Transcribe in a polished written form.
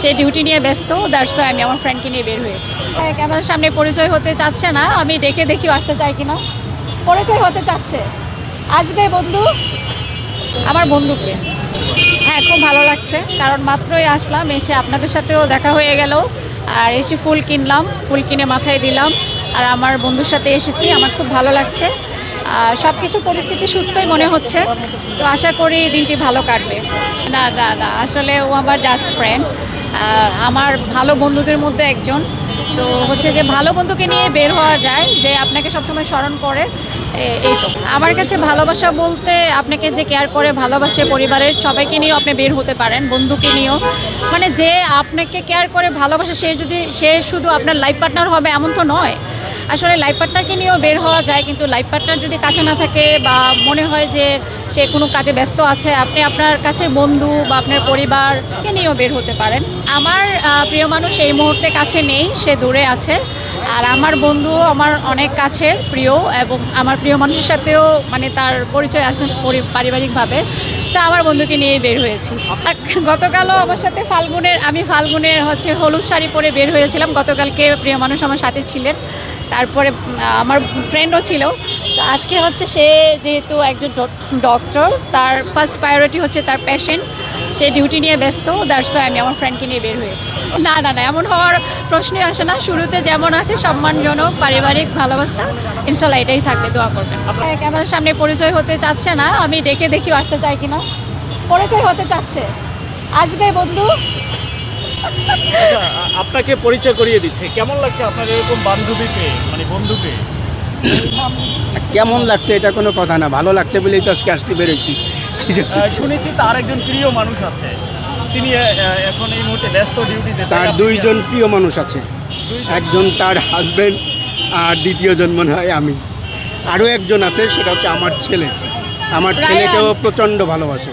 সে duty নিয়ে ব্যস্ত, that's why আমি আমার ফ্রেন্ডকে নিয়ে বের হয়েছি। ক্যামেরার সামনে পরিচয় হতে চাচ্ছে না, আমি ডেকে দেখি আসতে চাই কিনা। পরিচয় হতে চাচ্ছে, আসবে বন্ধু, আমার বন্ধুকে। হ্যাঁ, খুব ভালো লাগছে, কারণ মাত্রই আসলাম, এসে আপনাদের সাথেও দেখা হয়ে গেল, আর এসে ফুল কিনলাম, ফুল কিনে মাথায় দিলাম, আর আমার বন্ধুর সাথে এসেছি, আমার খুব ভালো লাগছে। আর সব কিছু পরিস্থিতি সুস্থই মনে হচ্ছে, তো আশা করি দিনটি ভালো কাটবে। না না না, আসলে ও আমার জাস্ট ফ্রেন্ড, আমার ভালো বন্ধুদের মধ্যে একজন। তো হচ্ছে যে ভালো বন্ধুকে নিয়ে বের হওয়া যায়, যে আপনাকে সবসময় স্মরণ করে, এই তো আমার কাছে ভালোবাসা বলতে আপনাকে যে কেয়ার করে ভালোবাসে, পরিবারের সবাইকে নিয়েও আপনি বের হতে পারেন, বন্ধুকে নিয়েও। মানে যে আপনাকে কেয়ার করে ভালোবাসে, সে শুধু আপনার লাইফ পার্টনার হবে এমন তো নয়। আসলে লাইফ পার্টনারকে নিয়েও বের হওয়া যায়, কিন্তু লাইফ পার্টনার যদি কাছে না থাকে বা মনে হয় যে সে কোনো কাজে ব্যস্ত আছে, আপনি আপনার কাছের বন্ধু বা আপনার পরিবারকে নিয়েও বের হতে পারেন। আমার প্রিয় মানুষ এই মুহূর্তে কাছে নেই, সে দূরে আছে। আর আমার বন্ধু আমার অনেক কাছের প্রিয়, এবং আমার প্রিয় মানুষের সাথেও মানে তার পরিচয় আছে পারিবারিকভাবে। তা আমার বন্ধুকে নিয়ে বের হয়েছি। গতকালও আমার সাথে আমি ফাল্গুনের হচ্ছে হলুদ শাড়ি পরে বের হয়েছিলাম। গতকালকে প্রিয় মানুষ আমার সাথে ছিলেন, তারপরে আমার ফ্রেন্ডও ছিল। তো আজকে হচ্ছে সে যেহেতু একজন ডক্টর, তার ফার্স্ট প্রায়োরিটি হচ্ছে তার পেশেন্ট, সে ডিউটি নিয়ে ব্যস্ত, দ্যাটস ওয়াই আমি আমার ফ্রেন্ডকে নিয়ে বের হয়েছি। না না না, এমন হওয়ার প্রশ্নই আসে না। শুরুতে যেমন আছে সম্মানজনক পারিবারিক ভালোবাসা, ইনশাল্লাহ এটাই থাকবে, দোয়া করবেন। ক্যামেরার সামনে পরিচয় হতে চাচ্ছে না, আমি ডেকে দেখি আসতে চাই কিনা। পরিচয় হতে চাচ্ছে, আসবে বন্ধু। আপনাকে পরিচয় করিয়ে দিচ্ছে, কেমন লাগছে আপনার এরকম বান্ধবী পেয়ে, মানে বন্ধু পেয়ে? কেমন লাগছে এটা কোনো কথা না, ভালো লাগছে বলেই তো আজকে আসতে বেরোচ্ছি। ঠিক আছে, শুনেছি তার একজন প্রিয় মানুষ আছে, তিনি এখন এই মুহূর্তে ব্যস্ত ডিউটিতে। তার দুইজন প্রিয় মানুষ আছে, একজন তার হাজবেন্ড আর দ্বিতীয়জন মনে হয় আমি। আরও একজন আছে, সেটা হচ্ছে আমার ছেলে। আমার ছেলেকেও প্রচণ্ড ভালোবাসে।